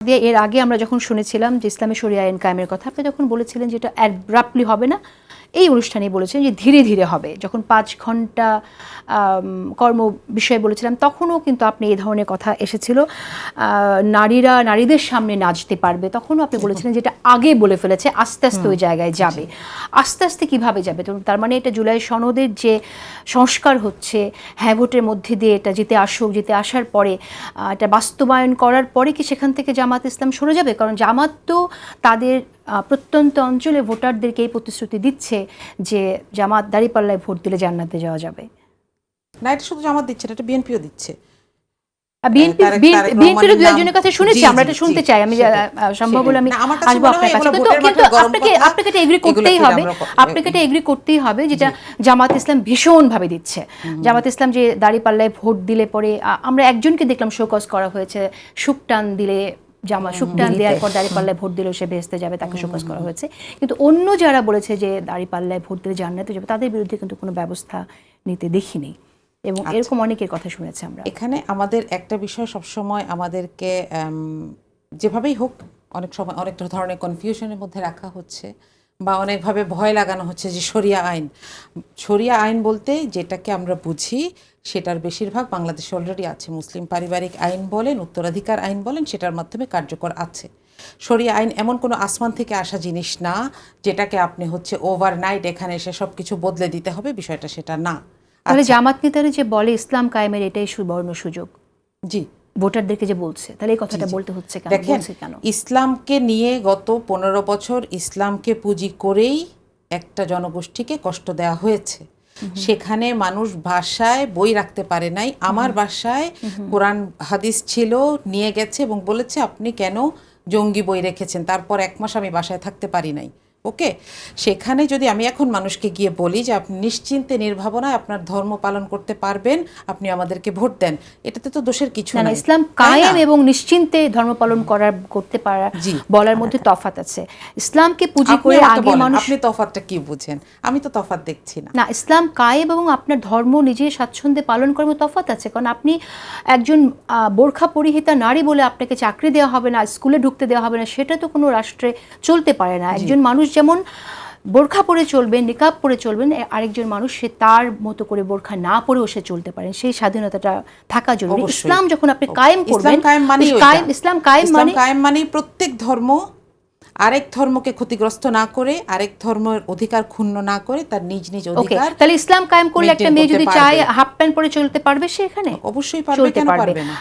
এর আগে আমরা যখন শুনেছিলাম যে ইসলামী শরিয়া আইন কায়েমের কথা, আপনি যখন বলেছিলেন যে এটা অ্যাব্রাপ্টলি হবে না, এই অনুষ্ঠানে বলেছেন যে ধীরে ধীরে হবে। যখন 5 ঘন্টা কর্ম বিষয়ে বলেছিলাম তখনও কিন্তু আপনি এই ধরনের কথা এসেছিল, নারীরা নারীদের সামনে নাচতে পারবে, তখনও আপনি বলেছিলেন যে এটা আগে বলে ফেলেছে, আস্তে আস্তে ওই জায়গায় যাবে। আস্তে আস্তে কিভাবে যাবে? তার মানে এটা জুলাই সনদের যে সংস্কার হচ্ছে, হ্যাঁ ভোটের মধ্যে দিয়ে এটা জিতে আসুক, জিতে আসার পরে এটা বাস্তবায়ন করার পরে কি সেখান থেকে জামাত ইসলাম সরে যাবে? কারণ জামাত তো তাদের প্রত্যন্ত অঞ্চলে ভোটারদেরকে এই প্রতিশ্রুতি দিচ্ছে যে জামাত দাঁড়িপাল্লায় ভোট দিলে জান্নাতে যাওয়া যাবে। না, এটা শুধু জামাত দিচ্ছে না, এটা বিএনপিও দিচ্ছে। বিএনপির দু একজনের কাছে শুনেছি, আমরা এটা শুনতে চাই। আমি সম্ভব হলে আমি আসবো আপনার কাছে, কিন্তু আপনাকে এটা এগ্রি করতেই হবে, আপনাকে এটা এগ্রি করতেই হবে যেটা জামাত ইসলাম ভীষণভাবে দিচ্ছে। জামাত ইসলাম যে দাঁড়িপাল্লায় ভোট দিলে পরে, আমরা একজনকে দেখলাম শোকজ করা হয়েছে, সুকটান দিলে সুকটান দেওয়ার পর দাঁড়িপাল্লায় ভোট দিলেও সে ভেস্তে যাবে, তাকে শোকজ করা হয়েছে। কিন্তু অন্য যারা বলেছে যে দাঁড়িপাল্লায় ভোট দিলে জান্নাতে যাবে, তাদের বিরুদ্ধে কিন্তু কোনো ব্যবস্থা নিতে দেখিনি, এবং এরকম অনেকের কথা শুনেছি আমরা। এখানে আমাদের একটা বিষয় সবসময় আমাদেরকে যেভাবেই হোক অনেক সময় অনেক ধরনের কনফিউশনের মধ্যে রাখা হচ্ছে বা অনেকভাবে ভয় লাগানো হচ্ছে যে শরিয়া আইন বলতে যেটাকে আমরা বুঝি সেটার বেশিরভাগ বাংলাদেশে অলরেডি আছে। মুসলিম পারিবারিক আইন বলেন, উত্তরাধিকার আইন বলেন, সেটার মাধ্যমে কার্যকর আছে। শরিয়া আইন এমন কোনো আসমান থেকে আসা জিনিস না যেটাকে আপনি ওভারনাইট এখানে এসে সব কিছু বদলে দিতে হবে, বিষয়টা সেটা না। তাহলে জামাত নেতারা যে বলে ইসলাম কায়েমের এটাই সুবর্ণ সুযোগ, জি, ভোটারদেরকে যে বলছে, তাহলে এই কথাটা বলতে হচ্ছে কেন? দেখেন, ইসলামকে নিয়ে গত 15 বছর ইসলামকে পুঁজি করেই একটা জনগোষ্ঠীকে কষ্ট দেওয়া হয়েছে। সেখানে মানুষ ভাষায় বই রাখতে পারে নাই। আমার বাসায় কোরআন হাদিস ছিল, নিয়ে গেছে এবং বলেছে আপনি কেন জঙ্গি বই রেখেছেন, তারপর 1 মাস আমি বাসায় থাকতে পারি নাই। ওকে, সেখানে যদি আমি এখন মানুষকে গিয়ে বলি যে আপনি নিশ্চিন্তে নির্ভাবনায় আপনার ধর্ম পালন করতে পারবেন, আপনি আমাদেরকে ভোট দেন, এটাতে তো দোষের কিছু না। ইসলাম কায়েম এবং নিশ্চিন্তে ধর্ম পালন করতে পারা বলার মধ্যে তফাৎ আছে। ইসলামকে পুঁজি করে আগে মানুষ, আপনি তফাৎটা কি বুঝেন? আমি তো তফাৎ দেখছি না। না, ইসলাম কায়েম এবং আপনার ধর্ম নিজে স্বাচ্ছন্দ্যে পালন করার মধ্যে তফাৎ আছে। কারণ আপনি একজন বোরখা পরিহিতা নারী বলে আপনাকে চাকরি দেওয়া হবে না, স্কুলে ঢুকতে দেওয়া হবে না, সেটা তো কোনো রাষ্ট্রে চলতে পারে না। একজন মানুষ যেমন বোরখা পরে চলবেন, নিকাব পরে চলবেন, আরেকজন মানুষ সে তার মতো করে বোরখা না পরেও সে চলতে পারেন, সেই স্বাধীনতাটা থাকা জরুরি। ইসলাম যখন আপনি কায়েম করবেন, ইসলাম কায়েম মানে প্রত্যেক ধর্ম আরেক ধর্মকে ক্ষতিগ্রস্ত না করে, আরেক ধর্মের অধিকার ক্ষুণ্ণ না করে তার নিজ নিজ অধিকার। তাহলে ইসলাম কায়েম করলে একটা মেয়ে যদি চায় হাফ প্যান্ট পরে চলতে পারবে, সে এখানে অবশ্যই পারবে, কেন পারবে না?